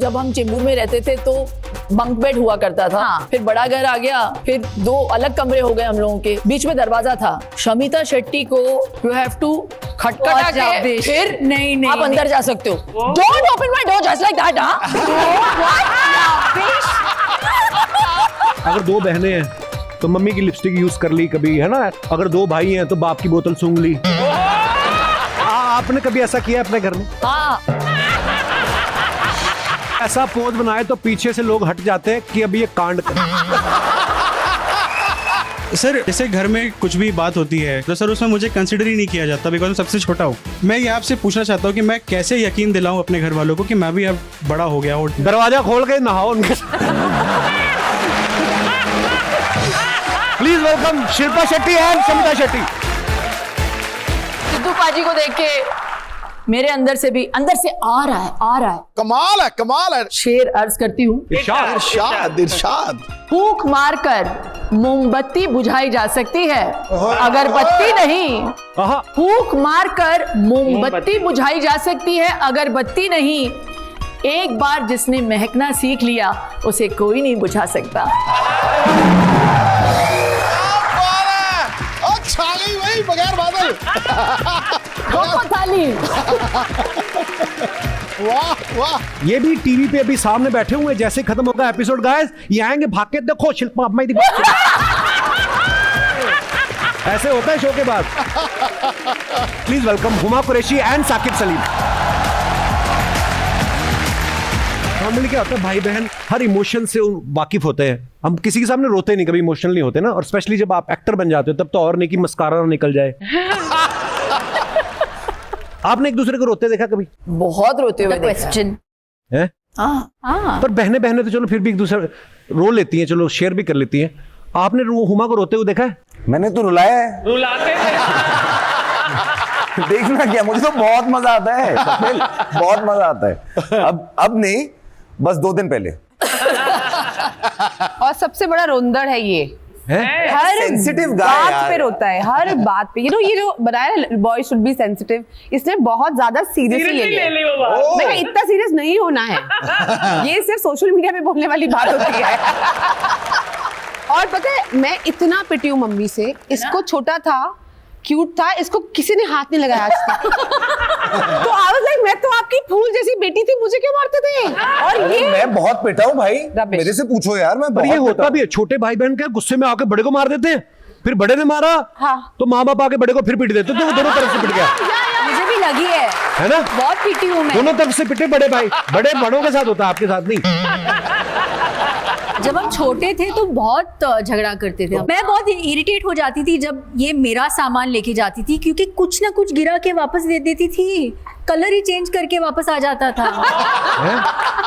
जब हम चेंबूर में रहते थे तो बंक बेड हुआ करता था। हाँ। फिर बड़ा घर आ गया, फिर 2 अलग कमरे हो गए हम लोगों के, बीच में दरवाजा था। शमिता शेट्टी को यू हैव टू खटखटा के फिर नहीं आप अंदर जा सकते हो। Don't open my door just like that. अगर 2 बहनें हैं तो मम्मी की लिपस्टिक यूज कर ली कभी, है ना। अगर 2 भाई हैं तो बाप की बोतल सूंघ ली। आपने कभी ऐसा किया अपने घर में? हाँ, ऐसा पोज बनाए तो पीछे से लोग हट जाते हैं कि अभी ये कांड कर। सर जैसे घर में कुछ भी बात होती है तो सर उसमें मुझे कंसिडर ही नहीं किया जाता, बिकॉज मैं सबसे छोटा हूँ। मैं ये आपसे पूछना चाहता हूँ कि मैं कैसे यकीन दिलाऊं अपने घर वालों को कि मैं भी अब बड़ा हो गया हूँ। दरवाजा खोल के नहाओ उनके। Please welcome Shilpa Shetty and Shamita Shetty. Sidhu paaji को देख के मेरे अंदर से आ रहा है। कमाल है। शेर अर्ज करती हूँ। इरशाद। फूंक मारकर मोमबत्ती बुझाई जा सकती है, अगरबत्ती नहीं। फूंक मारकर मोमबत्ती बुझाई जा सकती है, अगरबत्ती नहीं। एक बार जिसने महकना सीख लिया उसे कोई नहीं बुझा सकता। छा गई वही बगैर बादल। थाली। वाह। ये भी टीवी पे अभी सामने बैठे हुए, जैसे खत्म होगा एपिसोड गाइस ये आएंगे भाग के, देखो शिल्पा अब मैं ऐसे होता है शो के बाद। Please welcome Huma Qureshi and Saqib Saleem. Normally क्या होता है, भाई बहन हर इमोशन से वाकिफ होते हैं। हम किसी के सामने रोते नहीं, कभी इमोशनल नहीं होते ना। और स्पेशली जब आप एक्टर बन जाते हो तब तो और नहीं कि मस्कारा निकल जाए। आपने एक दूसरे को रोते देखा कभी? बहुत रोते हुए क्वेश्चन है। हाँ। पर बहने तो चलो फिर भी एक दूसरे रो लेती हैं, चलो शेयर भी कर लेती हैं। आपने हुमा को रोते हुए देखा है? मैंने तो रुलाया है। रुलाते देखना क्या, मुझे तो बहुत मजा आता है। बहुत मजा आता है। अब नहीं, बस 2 दिन पहले। और सबसे बड़ा रोंदड़ है ये, हर सेंसिटिव बात पे रोता है, हर बात पे। ये जो बनाया ना बॉय शुड बी सेंसिटिव, इसने बहुत ज्यादा सीरियसली ले लिया। मैं इतना सीरियस नहीं होना है, ये सिर्फ सोशल मीडिया पे बोलने वाली बात होती है। और पता है मैं इतना पिटी हूँ मम्मी से, इसको छोटा था, क्यूट था, इसको किसी ने हाथ नहीं लगाया आज तक। तो I was like, मैं तो आपकी फूल जैसी बेटी थी, मुझे क्यों मारते थे? और ये मैं बहुत पिटा हूँ भाई, मेरे से पूछो यार। मैं पर ये होता भी है, छोटे भाई बहन के गुस्से में आके बड़े को मार देते हैं, फिर बड़े ने मारा तो माँ बाप आके बड़े को फिर पीट देते, तो वो दोनों तरफ से पिट गया। मुझे भी लगी है ना, बहुत पीटी हूँ मैं। दोनों तरफ से पिटे बड़े भाई, बड़ों के साथ होता है, आपके साथ नहीं। जब हम छोटे थे तो बहुत झगड़ा करते थे। मैं बहुत इरिटेट हो जाती थी जब ये मेरा सामान लेके जाती थी, क्योंकि कुछ ना कुछ गिरा के वापस दे देती थी, कलर ही चेंज करके वापस आ जाता था।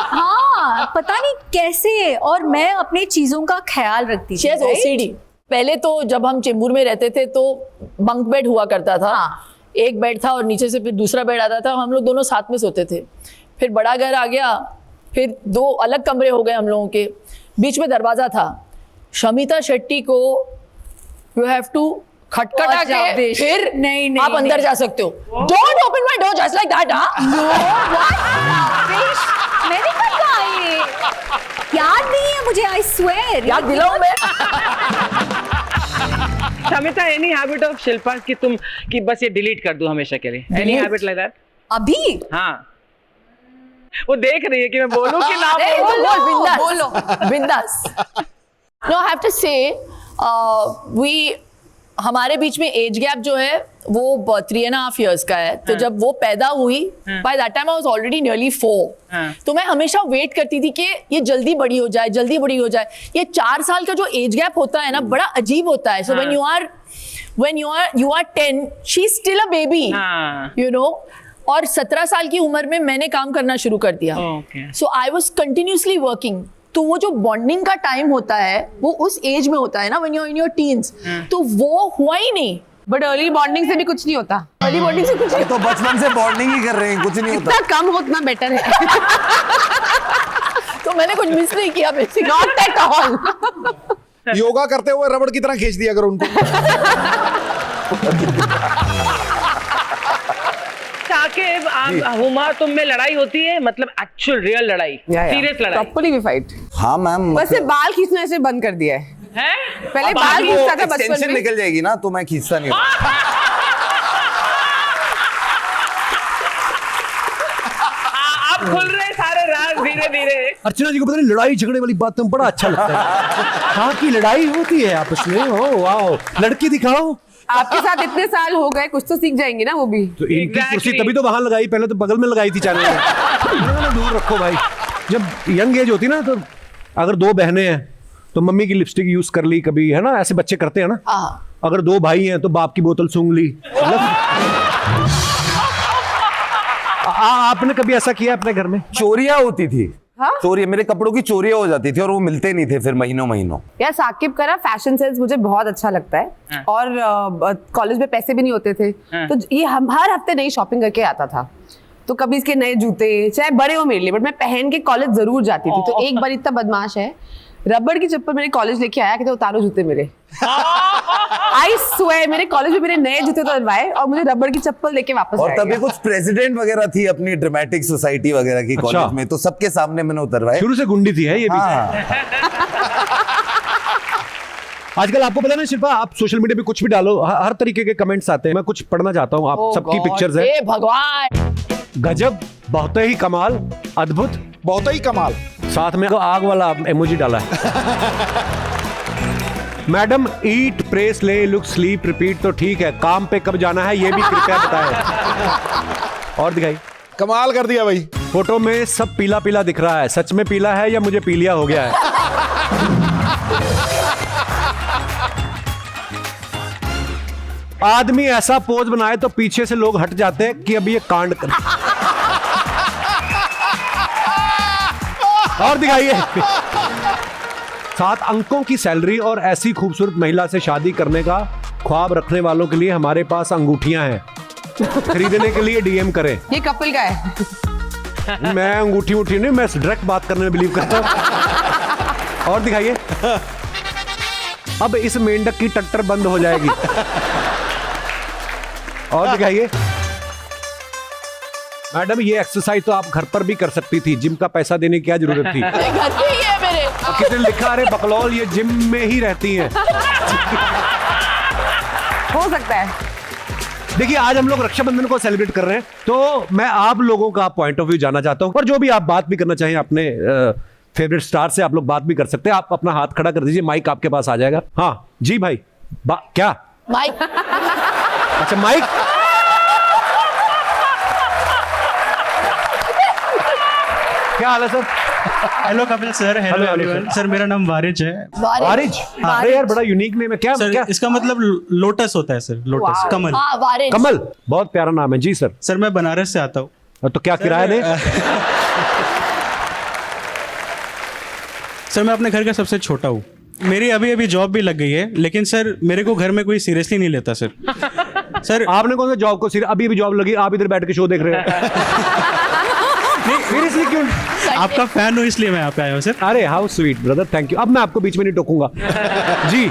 हाँ, पता नहीं कैसे। और मैं अपने चीजों का ख्याल रखती थी। OCD। पहले तो जब हम चेंबूर में रहते थे तो बंक बेड हुआ करता था। एक बेड था और नीचे से फिर दूसरा बेड आता था, हम लोग दोनों साथ में सोते थे। फिर बड़ा घर आ गया, फिर 2 अलग कमरे हो गए हम लोगों के, बीच में दरवाजा था। शमिता शेट्टी को यू हैव टू खटखटा के फिर नहीं आप अंदर जा सकते हो। Don't open my door just like that. मैंने कहा ये याद नहीं है मुझे, आई स्वेयर। याद दिलाऊं मैं? Shamita, any habit of Shilpa कि तुम कि बस ये डिलीट कर दूं हमेशा के लिए? Any habit like that? अभी हाँ, वो देख रही है कि मैं बोलूं कि ना बोलो बिंदास। नो, आई हैव टू से हमारे बीच में एज गैप जो है वो 3.5 years का है। तो जब वो पैदा हुई, by that time I was already nearly 4। तो मैं हमेशा वेट करती थी कि ये जल्दी बड़ी हो जाए, जल्दी बड़ी हो जाए। ये 4 साल का जो एज गैप होता है ना, बड़ा अजीब होता है। सो when you are 10, she's still a baby, you know। और 17 साल की उम्र में मैंने काम करना शुरू कर दिया। सो आई वॉज कंटिन्यूसली वर्किंग। तो वो जो बॉन्डिंग का टाइम होता है वो उस एज में होता है ना, when you are in your teens. तो वो हुआ ही नहीं। बट अर्ली बॉन्डिंग से भी कुछ नहीं होता। अर्ली बॉन्डिंग से कुछ नहीं, तो बचपन से बॉन्डिंग ही कर रहे हैं, कुछ नहीं होता। जितना कम हो उतना बेटर है। तो मैंने कुछ मिस नहीं किया basically. Not at all. Yoga करते हुए रबड़ की तरह खींच दिया करो उनको। साकिब, आप हुमा तुम में लड़ाई होती है, मतलब एक्चुअल रियल लड़ाई, सीरियस लड़ाई? प्रॉपर्ली भी फाइट। हाँ मैम, बस ये बाल खींचने से बंद कर दिया है। पहले बाल खींचता था बचपन एक्सटेंशन में। निकल जाएगी ना तो मैं खींचता नहीं हूँ। आप खुल रहे सारे राज धीरे धीरे। अर्चना जी को पता नहीं लड़ाई झगड़े वाली बात तो बड़ा अच्छा लगता है। हाँ की लड़ाई होती है आपस में, ओ वाह, लड़की दिखाओ। आपके साथ इतने साल हो गए, कुछ तो सीख जाएंगे ना वो भी। तो इनकी Exactly. कुर्सी तभी तो वहां लगाई, पहले तो बगल में लगाई थी चैनल में। दूर रखो भाई। जब यंग एज होती ना तो अगर दो बहनें हैं तो मम्मी की लिपस्टिक यूज कर ली कभी, है ना, ऐसे बच्चे करते हैं ना। अगर दो भाई हैं तो बाप की बोतल सूंघ ली। आपने कभी ऐसा किया अपने घर में? चोरियां होती थी। हाँ? चोरी, मेरे कपड़ों की चोरियां हो जाती थी और वो मिलते नहीं थे फिर महीनों महीनों। यार साकिब का ना फैशन सेंस मुझे बहुत अच्छा लगता है। और कॉलेज में पैसे भी नहीं होते थे, तो ये हम हर हफ्ते नई शॉपिंग करके आता था। तो कभी इसके नए जूते, चाहे बड़े हो मेरे लिए, बट मैं पहन के कॉलेज जरूर जाती थी। तो एक बार इतना बदमाश है, रबड़ की चप्पल मेरे कॉलेज लेके आया कि उतारो जूते मेरे। आई स्वेयर, मेरे कॉलेज में मेरे नए जूते उतरवाए और मुझे रबड़ की चप्पल लेके वापस और आया तभी कुछ प्रेसिडेंट वगैरह थी अपनी ड्रामेटिक सोसाइटी वगैरह की अच्छा। कॉलेज में, तो सबके सामने मैंने उतरवाए। शुरू से गुंडी थी है ये भी। हाँ। आजकल आपको पता ना शिल्पा, आप सोशल मीडिया पे कुछ भी डालो, हर तरीके के कमेंट्स आते हैं। मैं कुछ पढ़ना चाहता हूँ, आप सबकी पिक्चर्स है। हे भगवान, गजब, बहुत ही कमाल, अद्भुत, बहुत ही कमाल। साथ में आग वाला इमोजी डाला है। मैडम ईट, प्रेस, ले, लुक, स्लीप, रिपीट तो ठीक है, काम पे कब जाना है ये भी कृपया बताएं। और दिखाई, कमाल कर दिया भाई। फोटो में सब पीला पीला दिख रहा है, सच में पीला है या मुझे पीलिया हो गया है? आदमी ऐसा पोज बनाए तो पीछे से लोग हट जाते हैं कि अभी ये कांड कर। और दिखाइए, 7 अंकों की सैलरी और ऐसी खूबसूरत महिला से शादी करने का ख्वाब रखने वालों के लिए हमारे पास अंगूठियां हैं, खरीदने के लिए डीएम करें। ये कपल का है। मैं अंगूठी उठी नहीं, मैं डायरेक्ट बात करने में बिलीव करता हूं। और दिखाइए, अब इस मेंढक की टट्टर बंद हो जाएगी। और दिखाइए, मैडम ये एक्सरसाइज तो आप घर पर भी कर सकती थी, जिम का पैसा देने की क्या जरूरत थी? ये घर पे ही है मेरे। और किसी ने लिखा, अरे बकलौल ये जिम में ही रहती हैं। हो सकता है। देखिए, आज हम लोग रक्षाबंधन को सेलिब्रेट कर रहे हैं, तो मैं आप लोगों का पॉइंट ऑफ व्यू जानना चाहता हूं। और जो भी आप बात भी करना चाहें अपने फेवरेट स्टार से, आप लोग बात भी कर सकते हैं। आप अपना हाथ खड़ा कर दीजिए, माइक आपके पास आ जाएगा। हाँ जी भाई, क्या? माइक, अच्छा माइक, क्या हाल है sir? Hello Kapil sir, hello hello, everyone. Sir मेरा नाम वारिज है। वारिज? अरे यार बड़ा यूनिक नेम है। क्या सर क्या? इसका मतलब लोटस होता है सर, लोटस, कमल। हाँ वारिज। कमल, बहुत प्यारा नाम है जी सर। सर मैं बनारस से आता हूँ। तो क्या किराया दे? सर मैं अपने घर का सबसे छोटा हूँ। मेरी अभी अभी जॉब भी लग गई है, लेकिन सर मेरे को घर में कोई सीरियसली नहीं लेता सर। सर आपने कौन सा जॉब को अभी भी जॉब लगी, आप इधर बैठ के शो देख रहे हो? सीरियसली क्यों? आपका फैन हूँ इसलिए मैं यहाँ पे आया हूँ सर। अरे how sweet brother, thank you. अब मैं आपको बीच में नहीं टोकूंगा जी।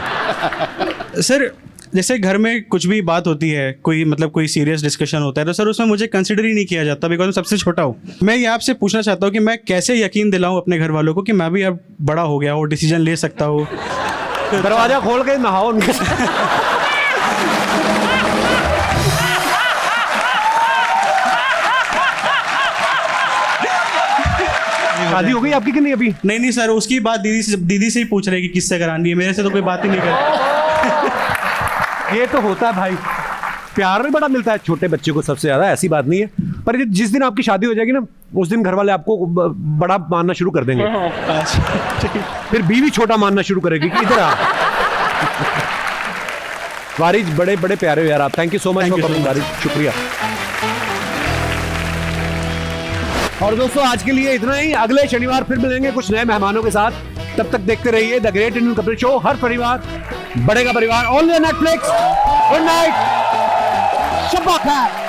सर जैसे घर में कुछ भी बात होती है, कोई मतलब कोई सीरियस डिस्कशन होता है, तो सर उसमें मुझे कंसिडर ही नहीं किया जाता, बिकॉज मैं सबसे छोटा हूँ। मैं ये आपसे पूछना चाहता हूँ कि मैं कैसे यकीन दिलाऊं अपने घर वालों को कि मैं भी अब बड़ा हो गया हूँ, डिसीजन ले सकता हूँ। दरवाजा खोल के नहाओ उनके शादी हो गई आपकी कि नहीं अभी? नहीं सर, उसकी बात दीदी से ही पूछ रहे कि किससे करानी है, मेरे से तो कोई बात ही नहीं कर। ये तो होता है भाई, प्यार भी बड़ा मिलता है छोटे बच्चे को सबसे ज्यादा, ऐसी बात नहीं है। पर जिस दिन आपकी शादी हो जाएगी ना, उस दिन घर वाले आपको बड़ा मानना शुरू कर देंगे। फिर बीवी छोटा मानना शुरू करेगी कि इधर आ। वारिज बड़े बड़े प्यारे हो यार आप, thank you so much for coming Waris, शुक्रिया। और दोस्तों आज के लिए इतना ही, अगले शनिवार फिर मिलेंगे कुछ नए मेहमानों के साथ। तब तक देखते रहिए the great Indian Kapil show. हर परिवार बढ़ेगा परिवार, ओनली नेटफ्लिक्स। गुड नाइट, शब्बा खैर।